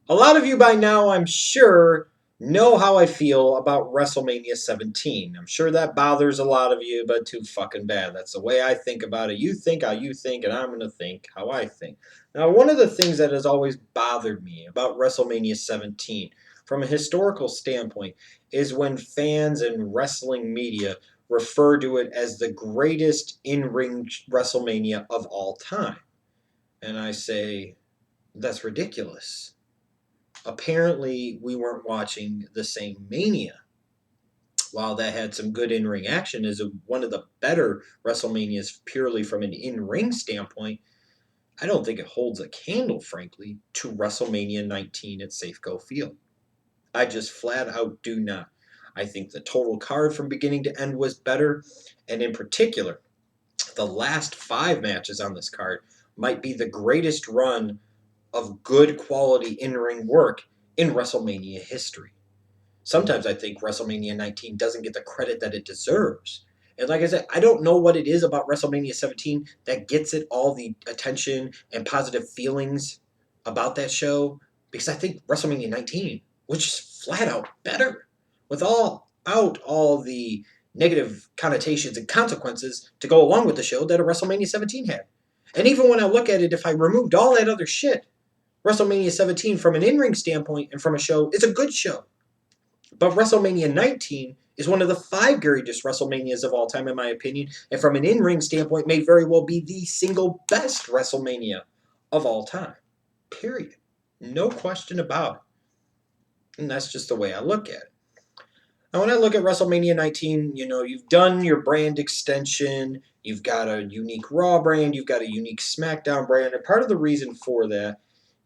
A lot of you by now, I'm sure, know how I feel about WrestleMania 17. I'm sure that bothers a lot of you, but too fucking bad. That's the way I think about it. You think how you think, and I'm going to think how I think. Now, one of the things that has always bothered me about WrestleMania 17, from a historical standpoint, is when fans and wrestling media refer to it as the greatest in ring WrestleMania of all time. And I say, that's ridiculous. Apparently we weren't watching the same Mania. While that had some good in ring action, is one of the better WrestleManias purely from an in ring standpoint. I don't think it holds a candle, frankly, to WrestleMania 19 at Safeco Field. I just flat out do not. I think the total card from beginning to end was better, and in particular, the last five matches on this card might be the greatest run of good quality in ring work in WrestleMania history. Sometimes I think WrestleMania 19 doesn't get the credit that it deserves. And like I said, I don't know what it is about WrestleMania 17 that gets it all the attention and positive feelings about that show, because I think WrestleMania 19 was just flat out better with all the negative connotations and consequences to go along with the show that a WrestleMania 17 had. And even when I look at it, if I removed all that other shit, WrestleMania 17 from an in-ring standpoint and from a show, it's a good show. But WrestleMania 19 is one of the five greatest WrestleManias of all time, in my opinion, and from an in-ring standpoint, may very well be the single best WrestleMania of all time. Period. No question about it. And that's just the way I look at it. Now, when I look at WrestleMania 19, you've done your brand extension, you've got a unique Raw brand, you've got a unique SmackDown brand, and part of the reason for that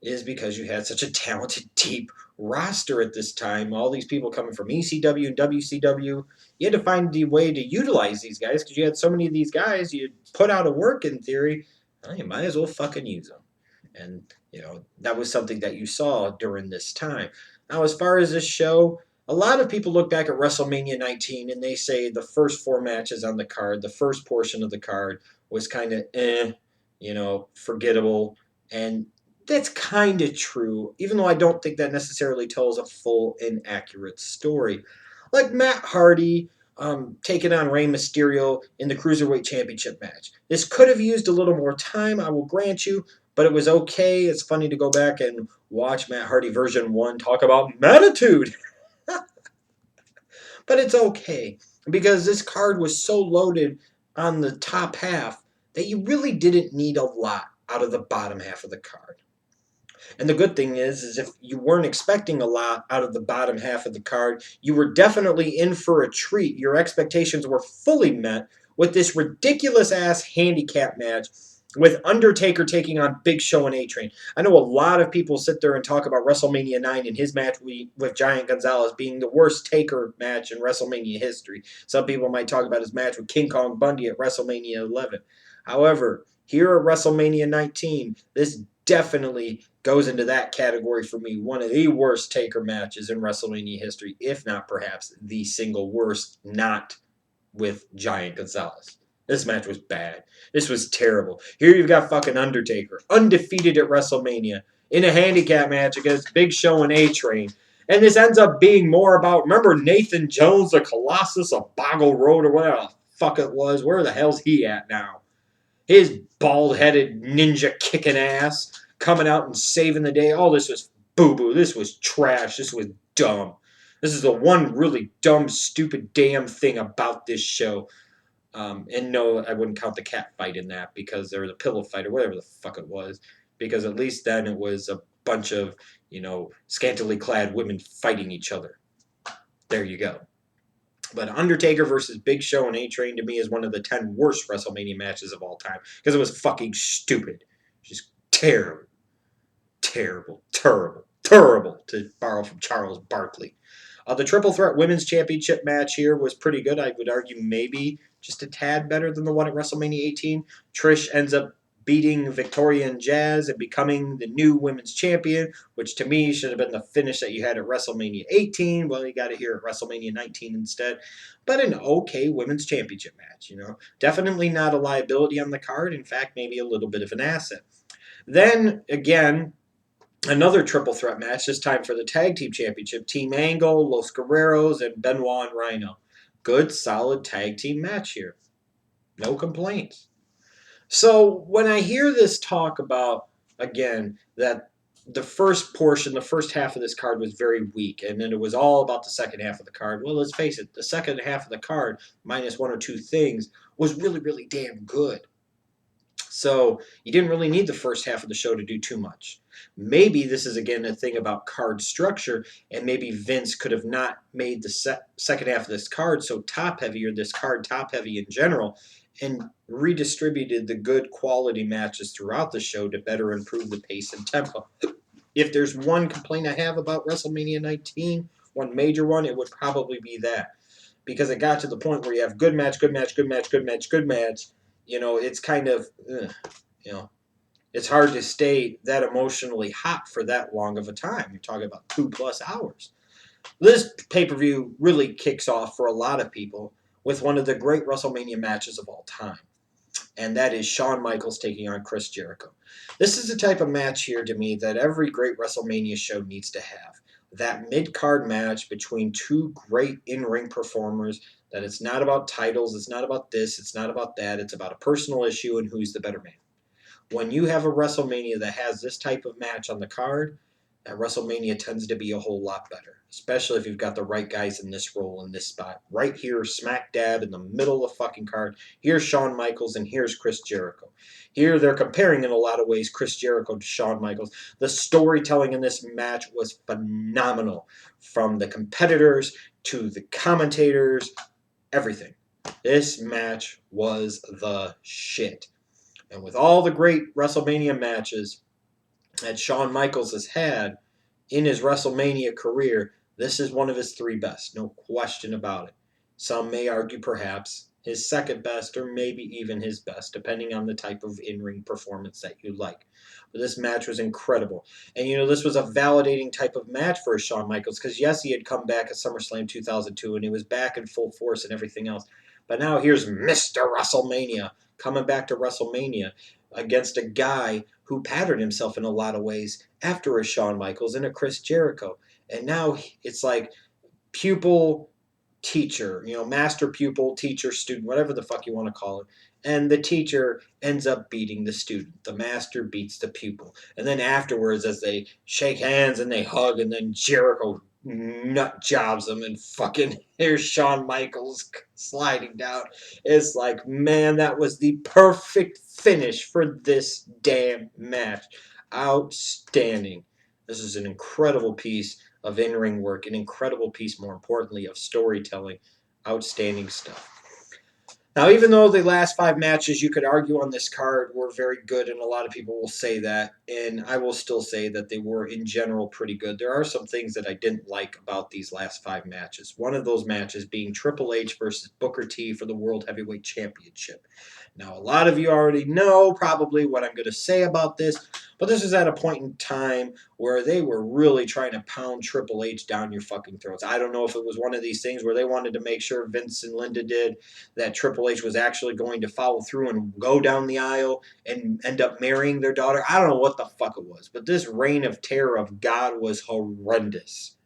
is because you had such a talented, deep roster at this time. All these people coming from ECW and WCW. You had to find the way to utilize these guys because you had so many of these guys you put out of work in theory. Well, you might as well fucking use them. And, that was something that you saw during this time. Now, as far as this show, a lot of people look back at WrestleMania 19 and they say the first four matches on the card, the first portion of the card was kind of forgettable. And that's kind of true, even though I don't think that necessarily tells a full and accurate story. Like Matt Hardy taking on Rey Mysterio in the Cruiserweight Championship match. This could have used a little more time, I will grant you, but it was okay. It's funny to go back and watch Matt Hardy version 1 talk about Matitude. But it's okay because this card was so loaded on the top half that you really didn't need a lot out of the bottom half of the card. And the good thing is if you weren't expecting a lot out of the bottom half of the card, you were definitely in for a treat. Your expectations were fully met with this ridiculous ass handicap match with Undertaker taking on Big Show and A-Train. I know a lot of people sit there and talk about WrestleMania 9 and his match with Giant Gonzalez being the worst Taker match in WrestleMania history. Some people might talk about his match with King Kong Bundy at WrestleMania 11. However, here at WrestleMania 19, this definitely goes into that category for me. One of the worst Taker matches in WrestleMania history, if not perhaps the single worst, not with Giant Gonzalez. This match was bad. This was terrible. Here you've got fucking Undertaker, undefeated at WrestleMania, in a handicap match against Big Show and A-Train. And this ends up being more about, remember Nathan Jones, the Colossus of Boggle Road, or whatever the fuck it was? Where the hell's he at now? His bald-headed ninja kicking ass coming out and saving the day. Oh, this was boo-boo. This was trash. This was dumb. This is the one really dumb, stupid, damn thing about this show. And no, I wouldn't count the cat fight in that because there was a pillow fight or whatever the fuck it was. Because at least then it was a bunch of, scantily clad women fighting each other. There you go. But Undertaker versus Big Show and A-Train to me is one of the 10 worst WrestleMania matches of all time because it was fucking stupid. Just terrible. Terrible. Terrible. Terrible, to borrow from Charles Barkley. The Triple Threat Women's Championship match here was pretty good. I would argue maybe just a tad better than the one at WrestleMania 18. Trish ends up beating Victoria and Jazz and becoming the new women's champion, which to me should have been the finish that you had at WrestleMania 18. Well, you got it here at WrestleMania 19 instead. But an okay women's championship match, Definitely not a liability on the card. In fact, maybe a little bit of an asset. Then, again, Another triple threat match, this time for the Tag Team Championship. Team Angle, Los Guerreros, and Benoit and Rhino. Good, solid tag team match here. No complaints. So when I hear this talk about, again, that the first portion, the first half of this card was very weak, and then it was all about the second half of the card. Well, let's face it, the second half of the card, minus one or two things, was really, really damn good. So you didn't really need the first half of the show to do too much. Maybe this is again a thing about card structure, and maybe Vince could have not made the second half of this card so top heavy, or this card top heavy in general, and redistributed the good quality matches throughout the show to better improve the pace and tempo. If there's one complaint I have about WrestleMania 19, one major one, it would probably be that. Because it got to the point where you have good match, good match, good match, good match, good match. It's kind of, you know, it's hard to stay that emotionally hot for that long of a time. You're talking about 2+ hours. This pay-per-view really kicks off for a lot of people with one of the great WrestleMania matches of all time. And that is Shawn Michaels taking on Chris Jericho. This is the type of match here to me that every great WrestleMania show needs to have. That mid-card match between two great in-ring performers, that it's not about titles, it's not about this, it's not about that, it's about a personal issue and who's the better man. When you have a WrestleMania that has this type of match on the card, that WrestleMania tends to be a whole lot better, especially if you've got the right guys in this role, in this spot. Right here, smack dab in the middle of the fucking card, here's Shawn Michaels and here's Chris Jericho. Here they're comparing in a lot of ways Chris Jericho to Shawn Michaels. The storytelling in this match was phenomenal, from the competitors to the commentators, everything. This match was the shit. And with all the great WrestleMania matches that Shawn Michaels has had in his WrestleMania career, this is one of his three best, no question about it. Some may argue perhaps his second best, or maybe even his best, depending on the type of in-ring performance that you like. But this match was incredible. And this was a validating type of match for Shawn Michaels, because yes, he had come back at SummerSlam 2002, and he was back in full force and everything else. But now here's Mr. WrestleMania coming back to WrestleMania against a guy who patterned himself in a lot of ways after a Shawn Michaels and a Chris Jericho. And now it's like pupil, teacher, master pupil, teacher, student, whatever the fuck you want to call it. And the teacher ends up beating the student. The master beats the pupil. And then afterwards, as they shake hands and they hug, and then Jericho nut jobs him, and fucking here's Shawn Michaels sliding down. It's like, man, that was the perfect finish for this damn match. Outstanding. This is an incredible piece of in-ring work, an incredible piece, more importantly, of storytelling. Outstanding stuff. Now, even though the last 5 matches you could argue on this card were very good, and a lot of people will say that, and I will still say that they were in general pretty good, there are some things that I didn't like about these last 5 matches. One of those matches being Triple H versus Booker T for the World Heavyweight Championship. Now, a lot of you already know probably what I'm going to say about this, but this is at a point in time where they were really trying to pound Triple H down your fucking throats. I don't know if it was one of these things where they wanted to make sure Vince and Linda did that Triple H was actually going to follow through and go down the aisle and end up marrying their daughter. I don't know what the fuck it was, but this reign of terror of God was horrendous.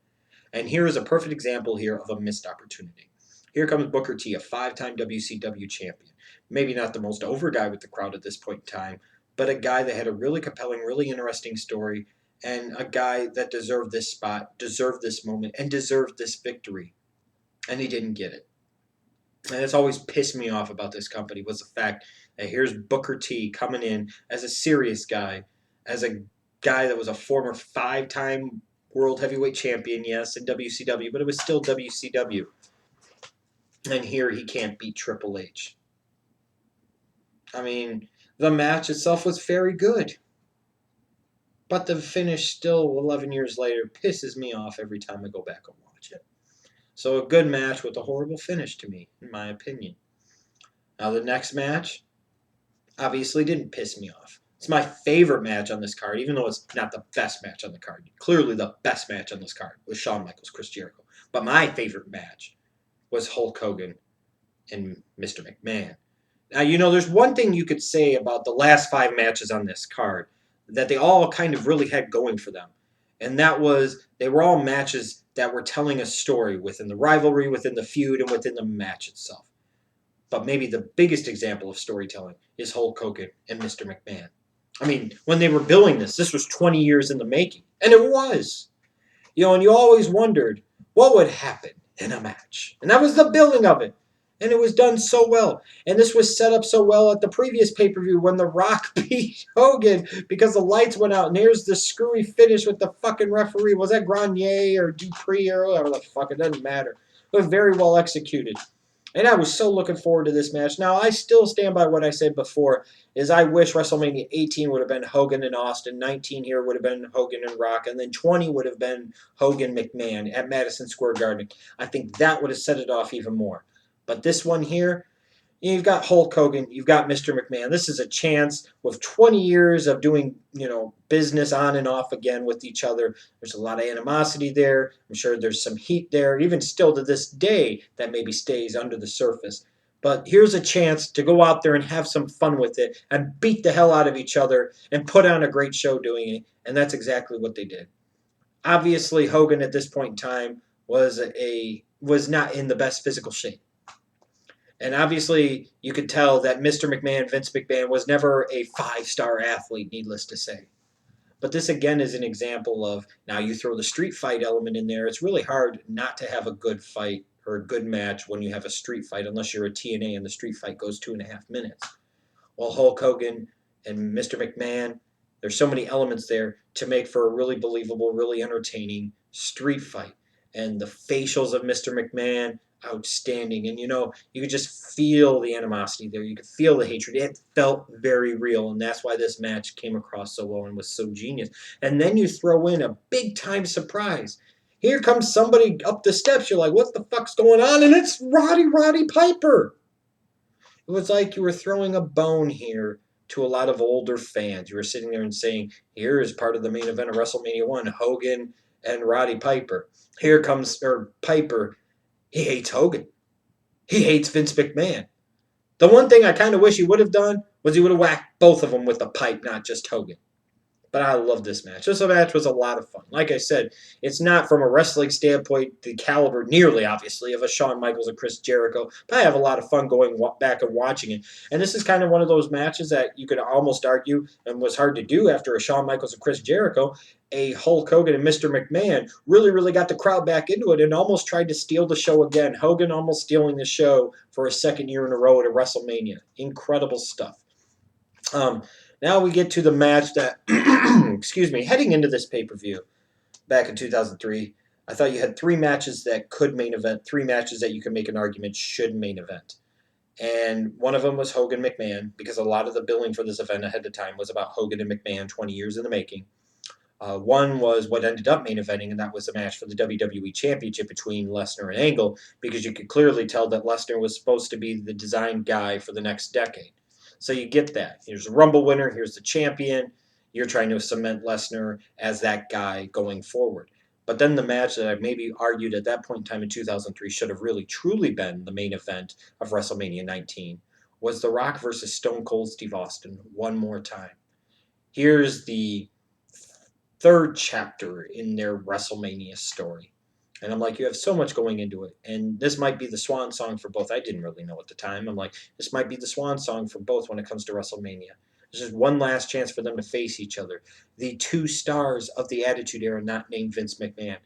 And here is a perfect example here of a missed opportunity. Here comes Booker T, a 5-time WCW champion. Maybe not the most over guy with the crowd at this point in time, but a guy that had a really compelling, really interesting story, and a guy that deserved this spot, deserved this moment, and deserved this victory. And he didn't get it. And it's always pissed me off about this company was the fact that here's Booker T coming in as a serious guy, as a guy that was a former 5-time World Heavyweight Champion, yes, in WCW, but it was still WCW. And here he can't beat Triple H. I mean, the match itself was very good. But the finish still, 11 years later, pisses me off every time I go back and watch it. So a good match with a horrible finish to me, in my opinion. Now the next match obviously didn't piss me off. It's my favorite match on this card, even though it's not the best match on the card. Clearly the best match on this card was Shawn Michaels, Chris Jericho. But my favorite match was Hulk Hogan and Mr. McMahon. Now, there's one thing you could say about the last 5 matches on this card. that they all kind of really had going for them. And that was, they were all matches that were telling a story within the rivalry, within the feud, and within the match itself. But maybe the biggest example of storytelling is Hulk Hogan and Mr. McMahon. I mean, when they were billing this was 20 years in the making. And it was. And you always wondered what would happen in a match. And that was the building of it. And it was done so well. And this was set up so well at the previous pay-per-view when The Rock beat Hogan because the lights went out. And here's the screwy finish with the fucking referee. Was that Grenier or Dupree or whatever the fuck? It doesn't matter. It was very well executed. And I was so looking forward to this match. Now, I still stand by what I said before, is I wish WrestleMania 18 would have been Hogan and Austin, 19 here would have been Hogan and Rock, and then 20 would have been Hogan McMahon at Madison Square Garden. I think that would have set it off even more. But this one here, you've got Hulk Hogan, you've got Mr. McMahon. This is a chance with 20 years of doing, business on and off again with each other. There's a lot of animosity there. I'm sure there's some heat there, even still to this day, that maybe stays under the surface. But here's a chance to go out there and have some fun with it and beat the hell out of each other and put on a great show doing it. And that's exactly what they did. Obviously, Hogan at this point in time was not in the best physical shape. And obviously, you could tell that Mr. McMahon, Vince McMahon, was never a 5-star athlete, needless to say. But this, again, is an example of, now you throw the street fight element in there. It's really hard not to have a good fight or a good match when you have a street fight, unless you're a TNA and the street fight goes 2.5 minutes. Well, Hulk Hogan and Mr. McMahon, there's so many elements there to make for a really believable, really entertaining street fight. And the facials of Mr. McMahon, outstanding. And you could just feel the animosity there. You could feel the hatred. It felt very real. And that's why this match came across so well and was so genius. And then you throw in a big time surprise. Here comes somebody up the steps. You're like, what the fuck's going on? And it's Roddy Piper. It was like you were throwing a bone here to a lot of older fans. You were sitting there and saying, here is part of the main event of WrestleMania 1, Hogan and Roddy Piper. Here comes Piper. He hates Hogan. He hates Vince McMahon. The one thing I kind of wish he would have done was he would have whacked both of them with a pipe, not just Hogan. But I love this match. This match was a lot of fun. Like I said, it's not from a wrestling standpoint the caliber, nearly obviously, of a Shawn Michaels or Chris Jericho. But I have a lot of fun going back and watching it. And this is kind of one of those matches that you could almost argue, and was hard to do after a Shawn Michaels or Chris Jericho, a Hulk Hogan and Mr. McMahon really got the crowd back into it and almost tried to steal the show again. Hogan almost stealing the show for a second year in a row at a WrestleMania. Incredible stuff. Now we get to the match that, heading into this pay-per-view back in 2003, I thought you had 3 matches that could main event, 3 matches that you could make an argument should main event. And one of them was Hogan McMahon, because a lot of the billing for this event ahead of time was about Hogan and McMahon, 20 years in the making. One was what ended up main eventing, and that was the match for the WWE Championship between Lesnar and Angle, because you could clearly tell that Lesnar was supposed to be the design guy for the next decade. So you get that. Here's a Rumble winner. Here's the champion. You're trying to cement Lesnar as that guy going forward. But then the match that I maybe argued at that point in time in 2003 should have really truly been the main event of WrestleMania 19 was The Rock versus Stone Cold Steve Austin one more time. Here's the 3rd chapter in their WrestleMania story. And I'm like, you have so much going into it. And this might be the swan song for both. I didn't really know at the time. I'm like, this might be the swan song for both when it comes to WrestleMania. This is one last chance for them to face each other. The 2 stars of the Attitude Era, not named Vince McMahon.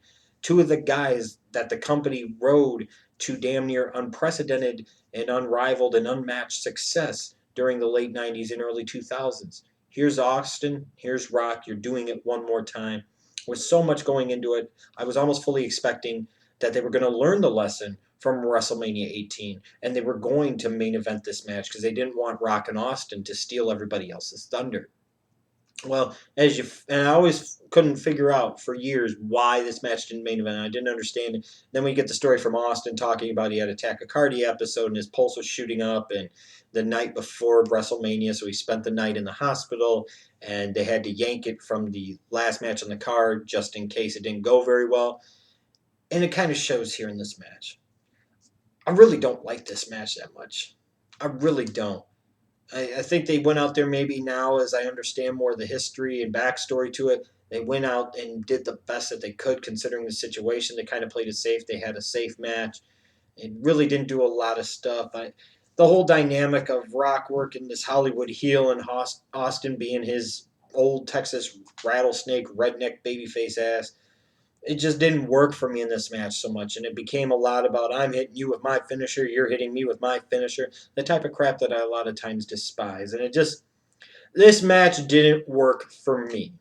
2 of the guys that the company rode to damn near unprecedented and unrivaled and unmatched success during the late 90s and early 2000s. Here's Austin. Here's Rock. You're doing it one more time. With so much going into it, I was almost fully expecting that they were going to learn the lesson from WrestleMania 18, and they were going to main event this match because they didn't want Rock and Austin to steal everybody else's thunder. Well, and I always couldn't figure out for years why this match didn't main event. I didn't understand it. Then we get the story from Austin talking about he had a tachycardia episode and his pulse was shooting up, and the night before WrestleMania, so he spent the night in the hospital, and they had to yank it from the last match on the card just in case it didn't go very well. And it kind of shows here in this match. I really don't like this match that much. I really don't. I think they went out there maybe now, as I understand more of the history and backstory to it. They went out and did the best that they could considering the situation. They kind of played it safe. They had a safe match. It really didn't do a lot of stuff. The whole dynamic of Rock working this Hollywood heel and Austin being his old Texas rattlesnake redneck babyface ass, it just didn't work for me in this match so much. And it became a lot about I'm hitting you with my finisher, you're hitting me with my finisher, the type of crap that I a lot of times despise. And this match didn't work for me.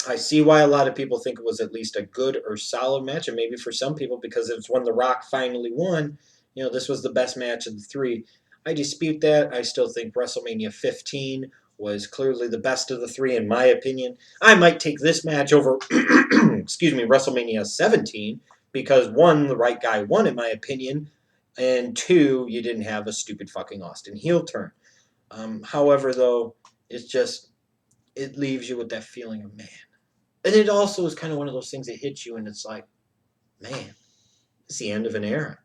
I see why a lot of people think it was at least a good or solid match, and maybe for some people because it's when The Rock finally won. This was the best match of the three. I dispute that. I still think WrestleMania 15 was clearly the best of the three, in my opinion. I might take this match over, excuse me, WrestleMania 17 because one, the right guy won, in my opinion, and two, you didn't have a stupid fucking Austin heel turn. However, though, it leaves you with that feeling of man. And it also is kind of one of those things that hits you, and it's like, man, it's the end of an era.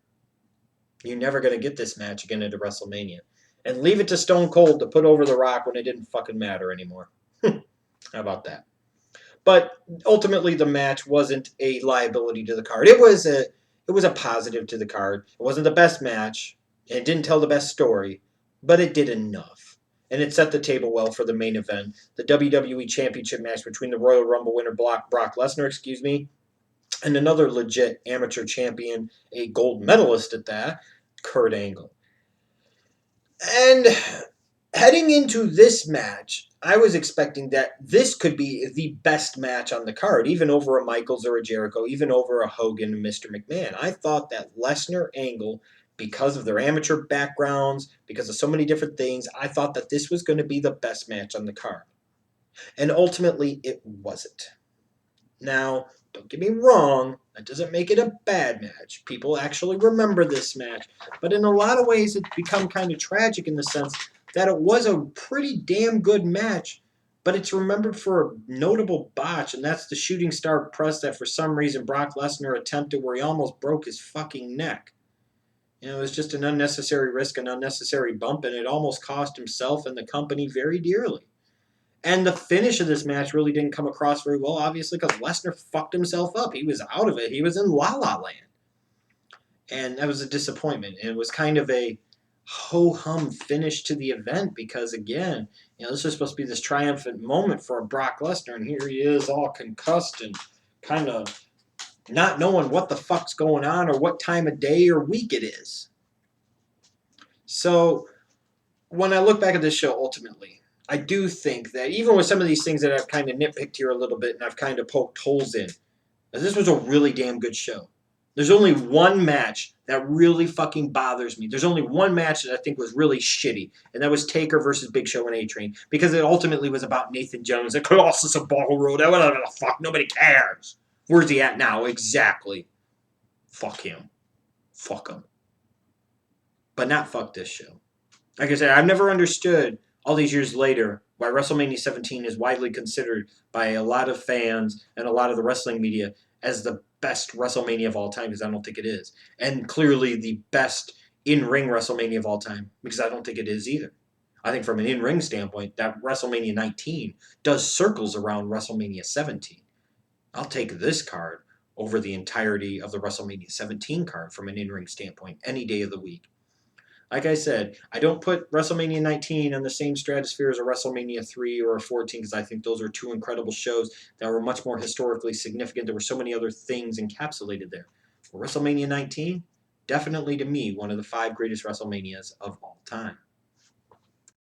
You're never going to get this match again at a WrestleMania. And leave it to Stone Cold to put over The Rock when it didn't fucking matter anymore. How about that? But ultimately, the match wasn't a liability to the card. It was a positive to the card. It wasn't the best match. It didn't tell the best story, but it did enough. And it set the table well for the main event, the WWE Championship match between the Royal Rumble winner Brock Lesnar, and another legit amateur champion, a gold medalist at that, Kurt Angle. And heading into this match, I was expecting that this could be the best match on the card, even over a Michaels or a Jericho, even over a Hogan and Mr. McMahon. I thought that Lesnar Angle, because of their amateur backgrounds, because of so many different things, I thought that this was going to be the best match on the card. And ultimately, it wasn't. Now, don't get me wrong, that doesn't make it a bad match. People actually remember this match. But in a lot of ways, it's become kind of tragic in the sense that it was a pretty damn good match, but it's remembered for a notable botch, and that's the shooting star press that for some reason Brock Lesnar attempted where he almost broke his fucking neck. It was just an unnecessary risk, an unnecessary bump, and it almost cost himself and the company very dearly. And the finish of this match really didn't come across very well, obviously, because Lesnar fucked himself up. He was out of it. He was in La La Land. And that was a disappointment. And it was kind of a ho-hum finish to the event because, again, this was supposed to be this triumphant moment for Brock Lesnar, and here he is all concussed and kind of not knowing what the fuck's going on or what time of day or week it is. So when I look back at this show, ultimately, I do think that even with some of these things that I've kind of nitpicked here a little bit and I've kind of poked holes in, this was a really damn good show. There's only one match that really fucking bothers me. There's only one match that I think was really shitty, and that was Taker versus Big Show and A-Train, because it ultimately was about Nathan Jones, the Colossus of Ball Road, whatever the fuck, nobody cares. Where's he at now? Exactly. Fuck him. Fuck him. But not fuck this show. Like I said, I've never understood all these years later why WrestleMania 17 is widely considered by a lot of fans and a lot of the wrestling media as the best WrestleMania of all time, because I don't think it is. And clearly the best in-ring WrestleMania of all time, because I don't think it is either. I think from an in-ring standpoint, that WrestleMania 19 does circles around WrestleMania 17. I'll take this card over the entirety of the WrestleMania 17 card from an in-ring standpoint any day of the week. Like I said, I don't put WrestleMania 19 in the same stratosphere as a WrestleMania 3 or a 14 because I think those are two incredible shows that were much more historically significant. There were so many other things encapsulated there. But WrestleMania 19, definitely to me, one of the 5 greatest WrestleManias of all time.